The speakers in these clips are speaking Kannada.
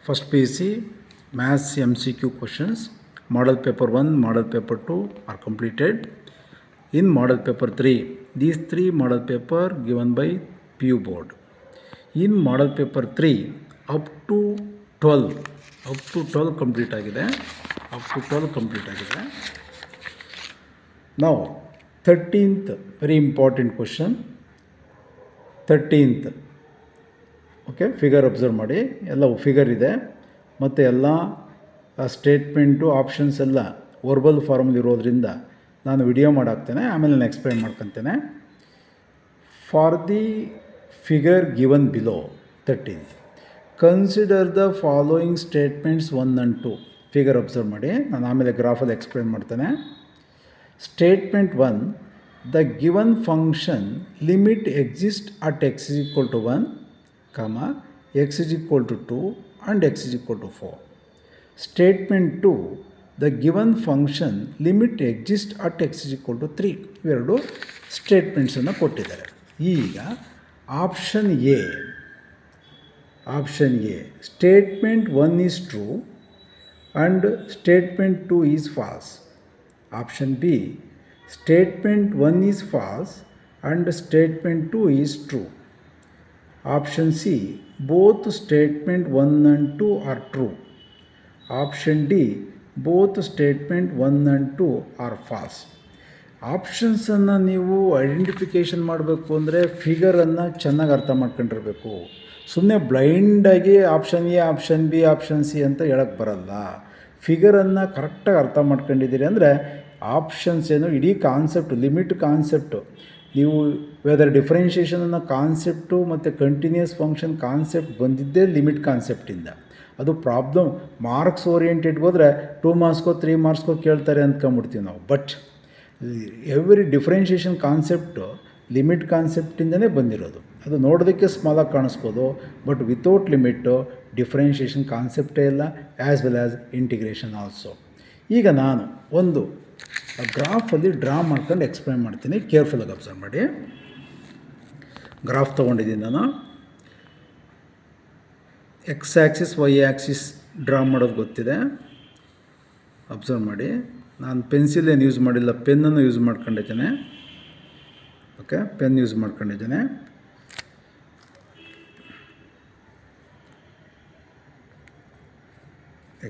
First PUC Maths MCQ questions. Model paper 1, model paper 2 are completed. In model paper 3, these three model paper given by PU board. In model paper 3 up to 12 complete ಆಗಿದೆ. Up to 12 complete ಆಗಿದೆ. Now 13th very important question. 13th okay, figure observe ಮಾಡಿ. ಎಲ್ಲ ಫಿಗರ್ ಇದೆ ಮತ್ತು ಎಲ್ಲ ಸ್ಟೇಟ್ಮೆಂಟು ಆಪ್ಷನ್ಸ್ ಎಲ್ಲ ವರ್ಬಲ್ ಫಾರ್ಮಲ್ಲಿ ಇರೋದ್ರಿಂದ ನಾನು ವಿಡಿಯೋ ಮಾಡಾಕ್ತೇನೆ, ಆಮೇಲೆ ನಾನು ಎಕ್ಸ್ಪ್ಲೈನ್ ಮಾಡ್ಕೊತೇನೆ. For the figure given below 13th consider the following statements 1 and 2. Figure observe ಮಾಡಿ, ನಾನು ಆಮೇಲೆ ಗ್ರಾಫಲ್ಲಿ ಎಕ್ಸ್ಪ್ಲೈನ್ ಮಾಡ್ತೇನೆ. Statement 1, the given function limit exist at x is equal to 1, x is equal to 2 and x is equal to 4. Statement 2, the given function limit exist at x is equal to 3. ಇವೆರಡು ಸ್ಟೇಟ್ಮೆಂಟ್ಸನ್ನು ಕೊಟ್ಟಿದ್ದಾರೆ. ಈಗ option A statement 1 is true and statement 2 is false. Option B, statement 1 is false and statement 2 is true. Option C, both statement 1 and 2 are true. Option D, both statement 1 and 2 are false. ಆಪ್ಷನ್ಸನ್ನು ನೀವು ಐಡೆಂಟಿಫಿಕೇಷನ್ ಮಾಡಬೇಕು ಅಂದರೆ ಫಿಗರನ್ನು ಚೆನ್ನಾಗಿ ಅರ್ಥ ಮಾಡ್ಕೊಂಡಿರಬೇಕು. ಸುಮ್ಮನೆ ಬ್ಲೈಂಡಾಗಿ option A, option B, option C ಅಂತ ಹೇಳಕ್ಕೆ ಬರಲ್ಲ. ಫಿಗರನ್ನು ಕರೆಕ್ಟಾಗಿ ಅರ್ಥ ಮಾಡ್ಕೊಂಡಿದ್ದೀರಿ ಅಂದರೆ ಆಪ್ಷನ್ಸ್ ಏನು, ಇಡೀ ಕಾನ್ಸೆಪ್ಟ್, ಲಿಮಿಟ್ ಕಾನ್ಸೆಪ್ಟು, ನೀವು ವೆದರ್ ಡಿಫ್ರೆನ್ಷಿಯೇಷನ್ ಅನ್ನೋ ಕಾನ್ಸೆಪ್ಟು ಮತ್ತು ಕಂಟಿನ್ಯೂಸ್ ಫಂಕ್ಷನ್ ಕಾನ್ಸೆಪ್ಟ್ ಬಂದಿದ್ದೇ ಲಿಮಿಟ್ ಕಾನ್ಸೆಪ್ಟಿಂದ. ಅದು ಪ್ರಾಬ್ಲಮ್ ಮಾರ್ಕ್ಸ್ ಓರಿಯೆಂಟೆಡ್ಗೆ ಹೋದರೆ 2 ಮಾರ್ಕ್ಸ್ಗೋ 3 ಮಾರ್ಕ್ಸ್ಗೋ ಕೇಳ್ತಾರೆ ಅಂದ್ಕೊಂಬಿಡ್ತೀವಿ ನಾವು. But every differentiation concept limit ಕಾನ್ಸೆಪ್ಟಿಂದನೇ ಬಂದಿರೋದು. ಅದು ನೋಡೋದಕ್ಕೆ ಸ್ಮಾಲಾಗಿ ಕಾಣಿಸ್ಬೋದು, ಬಟ್ ವಿತೌಟ್ ಲಿಮಿಟ್ಟು ಡಿಫ್ರೆನ್ಷಿಯೇಷನ್ ಕಾನ್ಸೆಪ್ಟೇ ಇಲ್ಲ, as well as integration also. ಈಗ ನಾನು ಒಂದು ಗ್ರಾಫಲ್ಲಿ ಡ್ರಾ ಮಾಡ್ಕೊಂಡು ಎಕ್ಸ್ಪ್ಲೈನ್ ಮಾಡ್ತೀನಿ, ಕೇರ್ಫುಲ್ಲಾಗಿ ಅಬ್ಸರ್ವ್ ಮಾಡಿ. ಗ್ರಾಫ್ ತೊಗೊಂಡಿದ್ದೀನಿ ನಾನು. X axis Y axis draw ಮಾಡೋದು ಗೊತ್ತಿದೆ, ಅಬ್ಸರ್ವ್ ಮಾಡಿ. ನಾನು ಪೆನ್ಸಿಲ್ ಏನು ಯೂಸ್ ಮಾಡಿಲ್ಲ, ಪೆನ್ನನ್ನು ಯೂಸ್ ಮಾಡ್ಕೊಂಡಿದ್ದೇನೆ. ಓಕೆ, ಪೆನ್ ಯೂಸ್ ಮಾಡ್ಕೊಂಡಿದ್ದೇನೆ.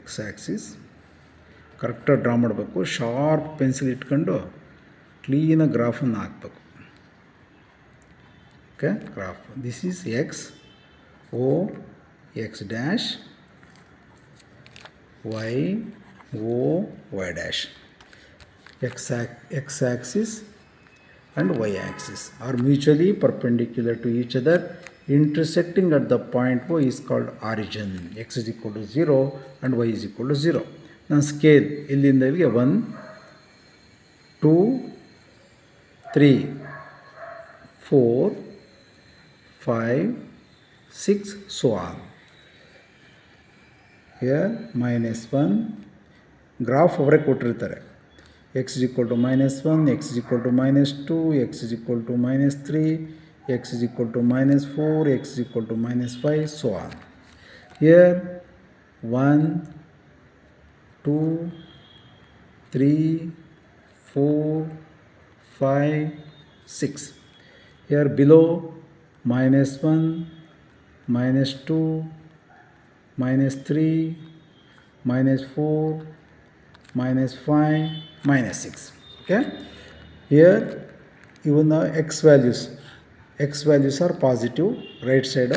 ಎಕ್ಸ್ ಆ್ಯಕ್ಸಿಸ್ ಕರೆಕ್ಟಾಗಿ ಡ್ರಾ ಮಾಡಬೇಕು. ಶಾರ್ಪ್ ಪೆನ್ಸಿಲ್ ಇಟ್ಕೊಂಡು ಕ್ಲೀನಾಗಿ ಗ್ರಾಫನ್ನು ಹಾಕಬೇಕು. Okay, graph this is X, O, X dash, Y, O, Y dash. X axis and y axis are mutually perpendicular to each other, intersecting at the point O is called origin. X is equal to 0 and y is equal to 0. ನಾನು ಸ್ಕೇಲ್ ಇಲ್ಲಿಂದ ಇಲ್ಲಿಗೆ 1, 2, 3, 4, 5, 6 so on. Here -1 ಗ್ರಾಫ್ ಅವರೇ ಕೊಟ್ಟಿರ್ತಾರೆ. x is equal to -1, x is equal to -2, x is equal to -3, x is equal to -4, x is equal to -5, so on. Here 1, 2, 3, 4, 5, 6. Here below -1, -2, -3, -4, -5, -6. Okay, here even the x values are positive, right side,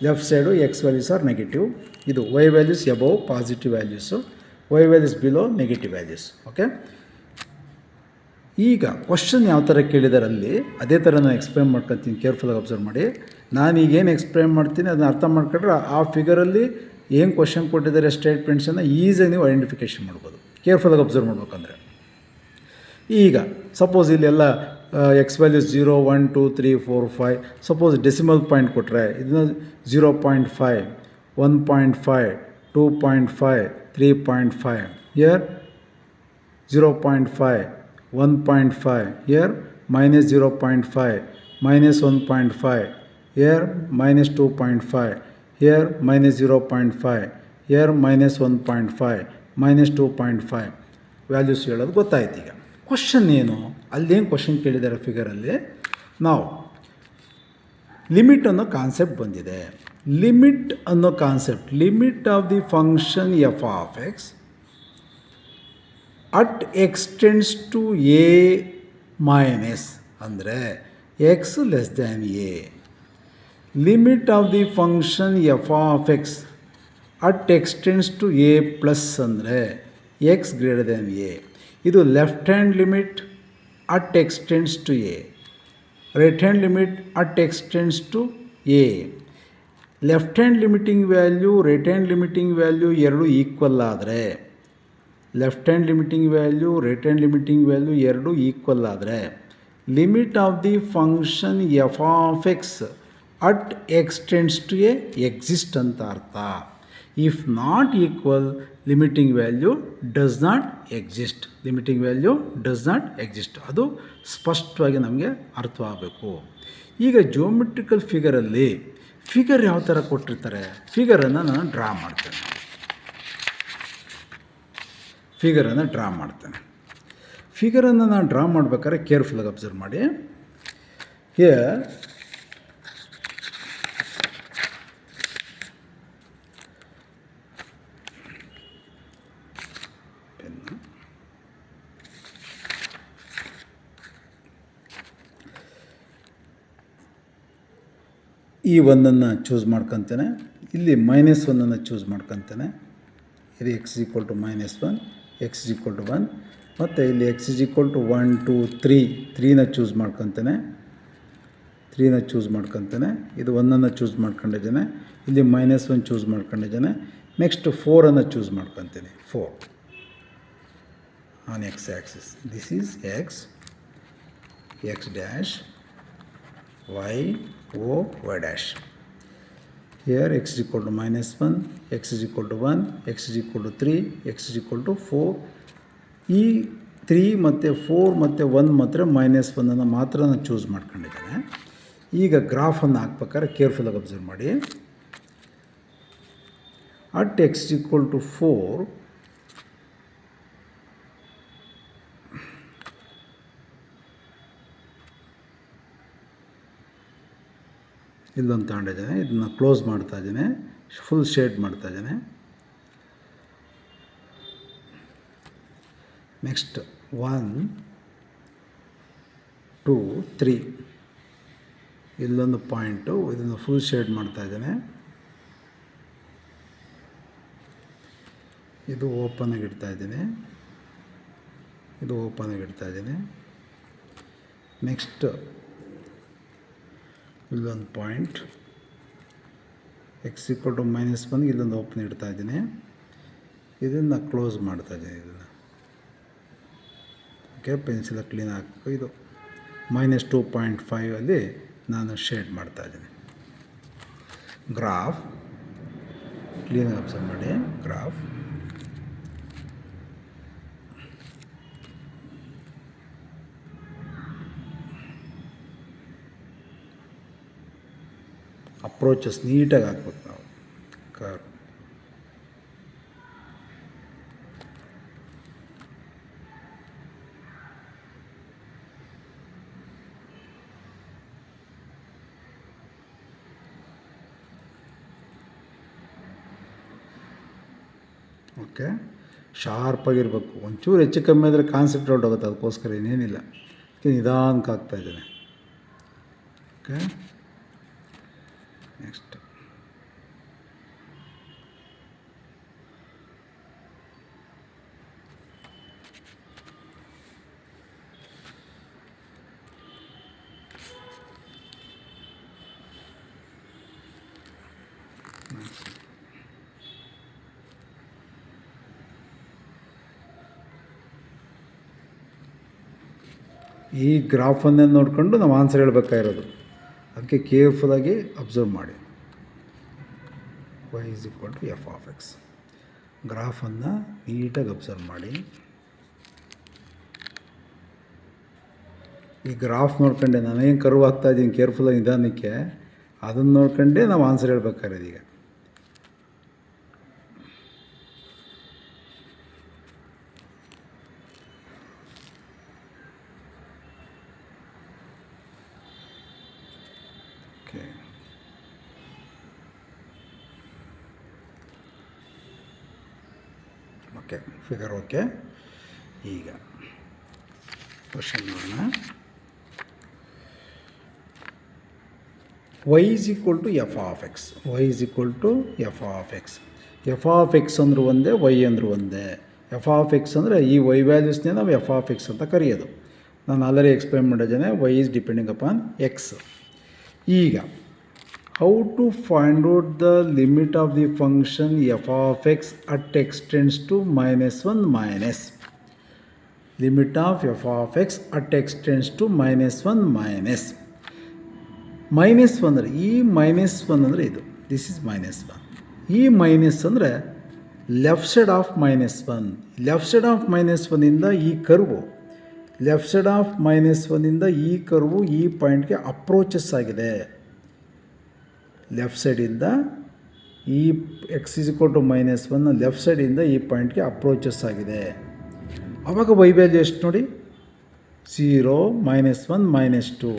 left side x values are negative. Idu y values above positive values, y values below negative values. Okay, ಈಗ ಕ್ವಶನ್ ಯಾವ ಥರ ಕೇಳಿದಾರೆ ಅಲ್ಲಿ ಅದೇ ಥರ ನಾನು ಎಕ್ಸ್ಪ್ಲೈನ್ ಮಾಡ್ಕೊತೀನಿ, ಕೇರ್ಫುಲ್ಲಾಗಿ ಅಬ್ಸರ್ವ್ ಮಾಡಿ. ನಾನು ಈಗೇನು ಎಕ್ಸ್ಪ್ಲೈನ್ ಮಾಡ್ತೀನಿ ಅದನ್ನು ಅರ್ಥ ಮಾಡ್ಕೊಂಡ್ರೆ ಆ ಫಿಗರಲ್ಲಿ ಏನು ಕ್ವಶನ್ ಕೊಟ್ಟಿದ್ದಾರೆ ಸ್ಟೇಟ್ಮೆಂಟ್ಸನ್ನು ಈಸಿಯಾಗಿ ನೀವು ಐಡೆಂಟಿಫಿಕೇಷನ್ ಮಾಡ್ಬೋದು, ಕೇರ್ಫುಲ್ಲಾಗಿ ಅಬ್ಸರ್ವ್ ಮಾಡ್ಬೇಕಂದ್ರೆ. ಈಗ ಸಪೋಸ್ ಇಲ್ಲೆಲ್ಲ X values 0, 1, 2, 3, 4, 5. Suppose decimal point ಕೊಟ್ಟರೆ ಇದನ್ನು 0.5, 1.5, 2.5, 3.5. Here 0.5, 1.5. Here -0.5, -1.5. Here -2.5. Here -0.5. Year -1.5 -2.5 values ಹೇಳೋದು ಗೊತ್ತಾಯ್ತು. ಈಗ ಕ್ವಶನ್ ಏನು, ಅಲ್ಲೇನು ಕ್ವಶನ್ ಕೇಳಿದ್ದಾರೆ ಫಿಗರಲ್ಲಿ, ನಾವು ಲಿಮಿಟ್ ಅನ್ನೋ ಕಾನ್ಸೆಪ್ಟ್ ಬಂದಿದೆ. ಲಿಮಿಟ್ ಅನ್ನೋ concept, limit of the function f of x at x tends to a minus ಅಂದರೆ x less than a. Limit of the function f of x at x tends to a plus ಅಂದರೆ ಎಕ್ಸ್ ಗ್ರೇಟರ್ ದ್ಯಾನ್ ಎ. ಇದು left hand limit at x tends to a, right hand limit at x tends to a. Left hand limiting value, right hand limiting value ಎರಡೂ ಈಕ್ವಲ್ ಆದರೆ, left hand limiting value, right hand limiting value ಎರಡೂ ಈಕ್ವಲ್ ಆದರೆ limit of the function f of x at x tends to a exist ಅಂತ ಅರ್ಥ. If not equal, limiting value does not exist. Limiting value does not exist. ಅದು ಸ್ಪಷ್ಟವಾಗಿ ನಮಗೆ ಅರ್ಥವಾಗಬೇಕು. ಈಗ ಜಿಯೋಮೆಟ್ರಿಕಲ್ ಫಿಗರಲ್ಲಿ ಫಿಗರ್ ಯಾವ ಥರ ಕೊಟ್ಟಿರ್ತಾರೆ, ಫಿಗರನ್ನು ನಾನು ಡ್ರಾ ಮಾಡ್ತೇನೆ. ಫಿಗರನ್ನು ನಾನು ಡ್ರಾ ಮಾಡಬೇಕಾದ್ರೆ ಕೇರ್ಫುಲ್ಲಾಗಿ ಅಬ್ಸರ್ವ್ ಮಾಡಿ. ಹಿಯರ್ ಈ ಒಂದನ್ನು ಚೂಸ್ ಮಾಡ್ಕೊತೇನೆ, ಇಲ್ಲಿ -1 ಚೂಸ್ ಮಾಡ್ಕೊತೇನೆ. ಇದು x = -1, x = 1, ಮತ್ತು ಇಲ್ಲಿ x = 1 2 3 3ನ ಚೂಸ್ ಮಾಡ್ಕೊತೇನೆ. ಇದು 1 ಚೂಸ್ ಮಾಡ್ಕೊಂಡಿದ್ದೇನೆ. ಇಲ್ಲಿ -1 ಚೂಸ್ ಮಾಡ್ಕೊಂಡಿದ್ದೇನೆ. ನೆಕ್ಸ್ಟ್ 4 ಚೂಸ್ ಮಾಡ್ಕೊತೀನಿ. 4 on X Axis. This is X dash y o y dash. Here x = -1, x = 1, x = 3, x = 4. ಈ 3 ಮತ್ತು 4 ಮತ್ತು 1 ಮಾತ್ರ -1 ಮಾತ್ರ ನಾನು ಚೂಸ್ ಮಾಡ್ಕೊಂಡಿದ್ದೇನೆ. ಈಗ ಗ್ರಾಫನ್ನು ಹಾಕ್ಬೇಕಾದ್ರೆ ಕೇರ್ಫುಲ್ಲಾಗಿ ಅಬ್ಸರ್ವ್ ಮಾಡಿ. ಅಟ್ x = 4 ಇಲ್ಲೊಂದು ತಗೊಂಡಿದ್ದೇನೆ. ಇದನ್ನು ಕ್ಲೋಸ್ ಮಾಡ್ತಾ ಇದ್ದೇನೆ, ಫುಲ್ ಶೇಡ್ ಮಾಡ್ತಾ ಇದ್ದೇನೆ. ನೆಕ್ಸ್ಟ್ 1 2 3 ಇಲ್ಲೊಂದು ಪಾಯಿಂಟು, ಇದನ್ನು ಫುಲ್ ಶೇಡ್ ಮಾಡ್ತಾ ಇದ್ದೇನೆ. ಇದು ಓಪನಾಗಿ ಇಡ್ತಾ ಇದ್ದೀನಿ. ನೆಕ್ಸ್ಟ್ ಇಲ್ಲೊಂದು ಪಾಯಿಂಟ್, x = -1 ಇಲ್ಲೊಂದು ಓಪನ್ ಇಡ್ತಾ ಇದ್ದೀನಿ. ಇದನ್ನು ಕ್ಲೋಸ್ ಮಾಡ್ತಾ ಇದ್ದೀನಿ. ಇದನ್ನು ಓಕೆ, ಪೆನ್ಸಿಲ್ ಕ್ಲೀನ್ ಹಾಕಬೇಕು. ಇದು -2.5 ಅಲ್ಲಿ ನಾನು ಶೇಡ್ ಮಾಡ್ತಾ ಇದ್ದೀನಿ. ಗ್ರಾಫ್ ಕ್ಲೀನಾಗಿ ಅಬ್ಸರ್ವ್ ಮಾಡಿ. ಗ್ರಾಫ್ ಅಪ್ರೋಚಸ್ ನೀಟಾಗಿ ಹಾಕ್ಬೇಕು ನಾವು. ಓಕೆ, ಶಾರ್ಪಾಗಿರ್ಬೇಕು. ಒಂಚೂರು ಹೆಚ್ಚು ಕಮ್ಮಿ ಆದರೆ ಕಾನ್ಸೆಪ್ಟ್ ಔಟ್ ಆಗುತ್ತೆ. ಅದಕ್ಕೋಸ್ಕರ ಇನ್ನೇನಿಲ್ಲ, ನಿಧಾನಕ್ಕೆ ಆಗ್ತಾಯಿದ್ದೇನೆ. ಓಕೆ, ನೆಕ್ಸ್ಟ್ ಈ ಗ್ರಾಫನ್ನೇ ನೋಡಿಕೊಂಡು ನಾವು ಆನ್ಸರ್ ಹೇಳಬೇಕಾಗಿರೋದು. ಅದಕ್ಕೆ ಕೇರ್ಫುಲ್ಲಾಗಿ ಅಬ್ಸರ್ವ್ ಮಾಡಿ. y = f of x. ಗ್ರಾಫನ್ನು ನೀಟಾಗಿ ಅಬ್ಸರ್ವ್ ಮಾಡಿ. ಈ ಗ್ರಾಫ್ ನೋಡ್ಕೊಂಡೆ ನಾನೇನು ಕರ್ವ್ ಆಗ್ತಾಯಿದ್ದೀನಿ ಕೇರ್ಫುಲ್ಲಾಗಿ ನಿಧಾನಕ್ಕೆ, ಅದನ್ನು ನೋಡ್ಕೊಂಡೆ ನಾವು ಆನ್ಸರ್ ಹೇಳ್ಬೇಕಾಗಿರೋದು. ಈಗ ಓಕೆ, ಫಿಗರ್ ಓಕೆ. ಈಗ ಕ್ವಶನ್ ನೋಡೋಣ. y is equal to f of x. y is equal to f of x. f of x ಅಂದರೂ ಒಂದೇ, y ಅಂದರೂ ಒಂದೇ. f of x ಅಂದರೆ ಈ y ವ್ಯಾಲ್ಯೂಸ್ನೇ ನಾವು f of x ಅಂತ ಕರೆಯೋದು. ನಾನು ಆಲ್ರೆಡಿ ಎಕ್ಸ್ಪ್ಲೇನ್ ಮಾಡಿದ್ದೇನೆ, y is depending upon x. ಈಗ how to find out the limit of the function f of x at x tends to -1 minus. Limit of f of x at x tends to -1 minus. -1 ಅಂದರೆ ಈ -1 ಅಂದರೆ ಇದು, ದಿಸ್ ಇಸ್ -1. ಈ ಮೈನಸ್ ಅಂದರೆ left side of -1. Left side of -1ಇಂದ ಈ ಕರ್ವು, ಲೆಫ್ಟ್ ಸೈಡ್ ಆಫ್ -1ಇಂದ ಈ ಕರ್ವು ಈ ಪಾಯಿಂಟ್ಗೆ ಅಪ್ರೋಚಸ್ ಆಗಿದೆ. ಲೆಫ್ಟ್ ಸೈಡಿಂದ ಈ x is equal to -1 left ಸೈಡಿಂದ ಈ ಪಾಯಿಂಟ್ಗೆ ಅಪ್ರೋಚಸ್ ಆಗಿದೆ. ಆವಾಗ ವೈ ವ್ಯಾಲ್ಯೂ ಎಷ್ಟು ನೋಡಿ, 0, -1, -2.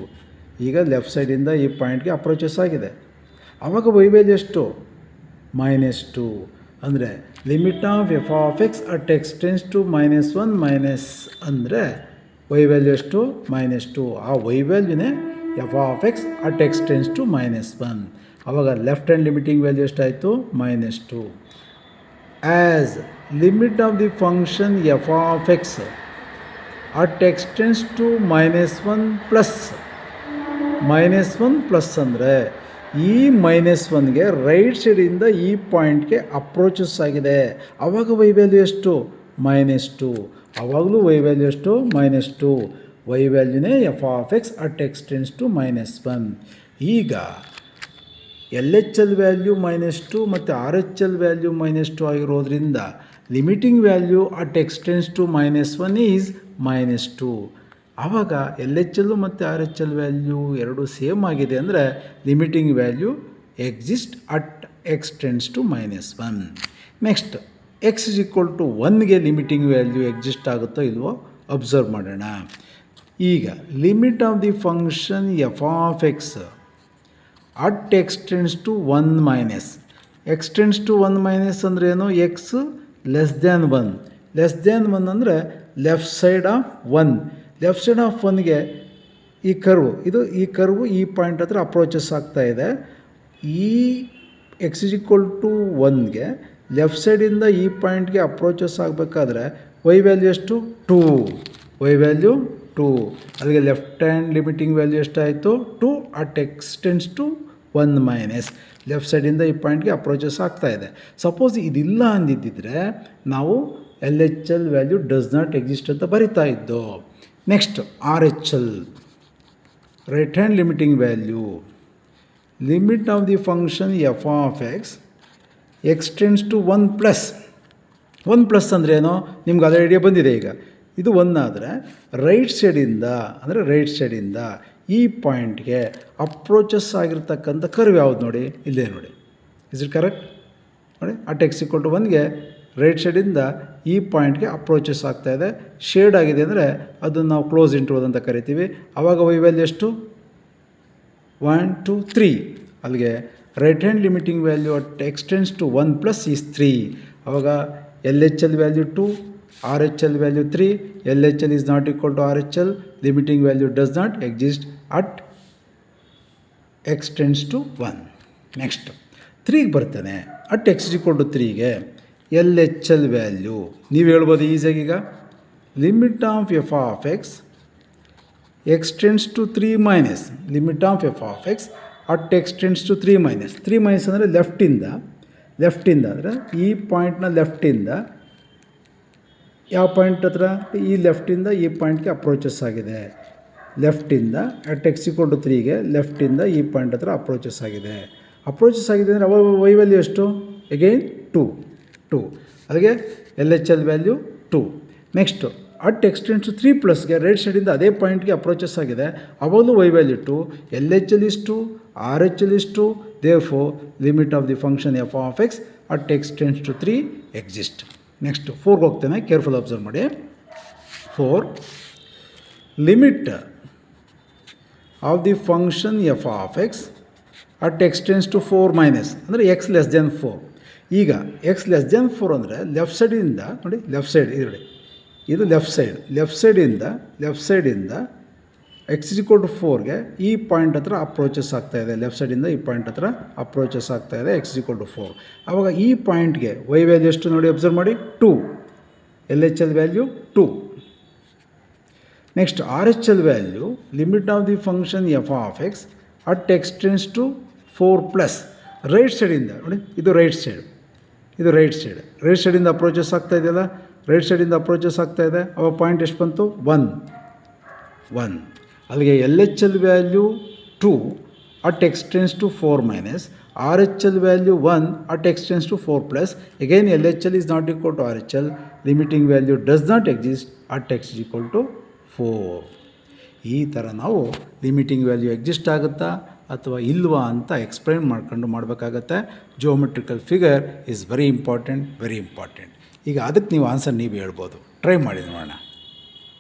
ಈಗ ಲೆಫ್ಟ್ ಸೈಡಿಂದ ಈ ಪಾಯಿಂಟ್ಗೆ ಅಪ್ರೋಚಸ್ ಆಗಿದೆ. ಆವಾಗ ವೈ ವ್ಯಾಲ್ಯೂ ಎಷ್ಟು, -2. ಅಂದರೆ limit of f of x at x tends to -1 minus ಅಂದರೆ ವೈ ವ್ಯಾಲ್ಯೂ ಎಷ್ಟು, -2. ಆ ವೈ ವ್ಯಾಲ್ಯೂನೇ f of x at x tends to -1. ಆವಾಗ ಲೆಫ್ಟ್ ಹ್ಯಾಂಡ್ ಲಿಮಿಟಿಂಗ್ ವ್ಯಾಲ್ಯೂ ಎಷ್ಟಾಯಿತು, -2. As limit of the function f of x at x tends to -1 plus. -1 plus ಅಂದರೆ ಈ -1ಗೆ ರೈಟ್ ಸೈಡಿಂದ ಈ ಪಾಯಿಂಟ್ಗೆ ಅಪ್ರೋಚಸ್ ಆಗಿದೆ. ಆವಾಗ ವೈ ವ್ಯಾಲ್ಯೂ ಎಷ್ಟು, -2. ಆವಾಗಲೂ ವೈ ವ್ಯಾಲ್ಯೂ ಎಷ್ಟು, -2. ವೈ ವ್ಯಾಲ್ಯೂನೇ f of x at x tends to -1. ಈಗ ಎಲ್ ಎಚ್ ಎಲ್ ವ್ಯಾಲ್ಯೂ -2 ಮತ್ತು ಆರ್ ಎಚ್ ಎಲ್ ವ್ಯಾಲ್ಯೂ -2 ಆಗಿರೋದ್ರಿಂದ limiting value at x tends to -1 is -2. ಆವಾಗ ಎಲ್ ಎಚ್ ಎಲ್ಲು ಮತ್ತು ಆರ್ ಎಚ್ ಎಲ್ ವ್ಯಾಲ್ಯೂ ಎರಡು ಸೇಮ್ ಆಗಿದೆ ಅಂದರೆ limiting value exist at x tends to -1. Next x is equal to 1ಗೆ ಲಿಮಿಟಿಂಗ್ ವ್ಯಾಲ್ಯೂ ಎಕ್ಸಿಸ್ಟ್ ಆಗುತ್ತೋ ಇಲ್ವೋ ಅಬ್ಸರ್ವ್ ಮಾಡೋಣ. ಈಗ limit of the function f of x at x tends to 1 minus. X tends to 1 minus ಅಂದರೆ ಏನು, x less than 1. Less than 1 ಅಂದರೆ left side of 1. Left side of 1ಗೆ ಈ ಕರ್ವು, ಈ ಕರ್ವು ಈ ಪಾಯಿಂಟ್ ಹತ್ರ ಅಪ್ರೋಚಸ್ ಆಗ್ತಾ ಇದೆ. ಈ ಎಕ್ಸ್ ಇಸ್ ಈಕ್ವಲ್ ಟು 1ಗೆ ಲೆಫ್ಟ್ ಸೈಡಿಂದ ಈ ಪಾಯಿಂಟ್ಗೆ ಅಪ್ರೋಚಸ್ ಆಗಬೇಕಾದ್ರೆ ವೈ ವ್ಯಾಲ್ಯೂ ಎಷ್ಟು, 2. Y value 2. ಅಲ್ಲಿಗೆ ಲೆಫ್ಟ್ ಹ್ಯಾಂಡ್ ಲಿಮಿಟಿಂಗ್ ವ್ಯಾಲ್ಯೂ ಎಷ್ಟಾಯಿತು, 2 at x tends to 1 minus. Left ಸೈಡಿಂದ ಈ ಪಾಯಿಂಟ್ಗೆ ಅಪ್ರೋಚಸ್ ಆಗ್ತಾ ಇದೆ. ಸಪೋಸ್ ಇದಿಲ್ಲ ಅಂದಿದ್ದರೆ ನಾವು L H L value does not exist ಅಂತ ಬರಿತಾ ಇದ್ದು. Next R H L, right hand limiting value. Limit of the function f of x x tends to 1 plus. 1 plus ಅಂದರೆ ಏನೋ ನಿಮ್ಗೆ ಅದರ ಐಡಿಯಾ ಬಂದಿದೆ. ಈಗ ಇದು 1 ಆದರೆ ರೈಟ್ ಸೈಡಿಂದ ಈ ಪಾಯಿಂಟ್ಗೆ ಅಪ್ರೋಚಸ್ ಆಗಿರ್ತಕ್ಕಂಥ ಕರ್ವ್ ಯಾವುದು ನೋಡಿ, ಇಲ್ಲೇ ನೋಡಿ. ಇಸ್ ಇಟ್ ಕರೆಕ್ಟ್ ನೋಡಿ, ಅಟ್ ಎಕ್ಸ್ ಈಕ್ವಲ್ ಟು 1ಗೆ ರೈಟ್ ಸೈಡಿಂದ ಈ ಪಾಯಿಂಟ್ಗೆ ಅಪ್ರೋಚಸ್ ಆಗ್ತಾಯಿದೆ. ಶೇಡ್ ಆಗಿದೆ ಅಂದರೆ ಅದನ್ನು ನಾವು ಕ್ಲೋಸ್ ಇಂಟರ್ವಲ್ ಅಂತ ಕರಿತೀವಿ. ಆವಾಗ ವೈ ವ್ಯಾಲ್ಯೂ ಎಷ್ಟು, 1, 2, 3. ಅಲ್ಲಿಗೆ right hand limiting value at x tends to 1 plus is 3. ಆವಾಗ L H L value 2, R H L value 3. L H L is not equal to R H L. Limiting value does not exist at x tends to 1. Next 3ಗೆ ಬರ್ತಾನೆ. ಅಟ್ ಎಕ್ಸ್ ಈಕ್ವಲ್ ಟು 3ಗೆ ಎಲ್ ಎಚ್ ಎಲ್ ವ್ಯಾಲ್ಯೂ ನೀವು ಹೇಳ್ಬೋದು ಈಸಿಯಾಗಿ. ಈಗ limit of f of x x tends to 3 minus. Limit of f of x at x tends to 3 minus. 3 minus ಅಂದರೆ ಲೆಫ್ಟಿಂದ ಅಂದರೆ ಈ ಪಾಯಿಂಟ್ನ ಲೆಫ್ಟಿಂದ ಯಾವ ಪಾಯಿಂಟ್ ಹತ್ರ, ಈ ಲೆಫ್ಟಿಂದ ಈ ಪಾಯಿಂಟ್ಗೆ ಅಪ್ರೋಚಸ್ ಆಗಿದೆ. ಲೆಫ್ಟಿಂದ ಅಟ್ ಎಕ್ಸ್ ಈಕ್ವಲ್ ಟು 3ಗೆ ಲೆಫ್ಟಿಂದ ಈ ಪಾಯಿಂಟ್ ಹತ್ರ ಅಪ್ರೋಚಸ್ ಆಗಿದೆ ಅಂದರೆ ವೈ ವ್ಯಾಲ್ಯೂ ಎಷ್ಟು, ಅಗೈನ್ 2. ಅಲ್ಲಿಗೆ L H L value 2. Next at x tends to 3 ಪ್ಲಸ್ಗೆ ರೈಟ್ ಸೈಡಿಂದ ಅದೇ ಪಾಯಿಂಟ್ಗೆ ಅಪ್ರೋಚಸ್ ಆಗಿದೆ. ಅವಾಗಲೂ y value 2. L H L is 2, R H L is 2. Therefore limit of the function f of x at x tends to 3 exist. Next 4ಗೆ ಹೋಗ್ತೇನೆ, ಕೇರ್ಫುಲ್ ಅಬ್ಸರ್ವ್ ಮಾಡಿ. 4 limit of the function f of x at x tends to 4 minus ಅಂದರೆ ಎಕ್ಸ್ ಲೆಸ್ ದೆನ್ 4. ಈಗ ಎಕ್ಸ್ ಲೆಸ್ ದೆನ್ 4 ಅಂದರೆ ಲೆಫ್ಟ್ ಸೈಡಿಂದ ನೋಡಿ, ಲೆಫ್ಟ್ ಸೈಡ್ ಇದು ನೋಡಿ, ಇದು ಲೆಫ್ಟ್ ಸೈಡಿಂದ ಎಕ್ಸ್ ಈಕ್ವಲ್ ಟು 4ಗೆ ಈ ಪಾಯಿಂಟ್ ಹತ್ರ ಅಪ್ರೋಚಸ್ ಆಗ್ತಾಯಿದೆ. ಲೆಫ್ಟ್ ಸೈಡಿಂದ ಈ ಪಾಯಿಂಟ್ ಹತ್ರ ಅಪ್ರೋಚಸ್ ಆಗ್ತಾಯಿದೆ ಎಕ್ಸ್ ಈಕ್ವಲ್ ಟು 4. ಆವಾಗ ಈ ಪಾಯಿಂಟ್ಗೆ ವೈ ವ್ಯಾಲ್ಯೂ ಎಷ್ಟು ನೋಡಿ, ಅಬ್ಸರ್ವ್ ಮಾಡಿ, 2. L H L value 2. Next R H L value limit of the function f of x at x tends to 4 plus right ಸೈಡಿಂದ ನೋಡಿ, ಇದು ರೈಟ್ ಸೈಡಿಂದ ಅಪ್ರೋಚಸ್ ಆಗ್ತಾ ಇದೆಯಲ್ಲ, ಅವಾಗ ಪಾಯಿಂಟ್ ಎಷ್ಟು ಬಂತು, 1. ಅಲ್ಲಿಗೆ L H L value 2 at x tends to 4 minus R H L value 1 at x tends to 4 plus again L H L is not equal to R H L, limiting value does not exist at x equal to 4. ಈ ಥರ ನಾವು ಲಿಮಿಟಿಂಗ್ ವ್ಯಾಲ್ಯೂ ಎಕ್ಸಿಸ್ಟ್ ಆಗುತ್ತಾ ಅಥವಾ ಇಲ್ವಾ ಅಂತ ಎಕ್ಸ್ಪ್ಲೈನ್ ಮಾಡಬೇಕಾಗತ್ತೆ. Geometrical figure is very important. ಈಗ ಅದಕ್ಕೆ ನೀವು ಆನ್ಸರ್ ನೀವು ಹೇಳ್ಬೋದು. ಟ್ರೈ ಮಾಡಿ ನೋಡೋಣ.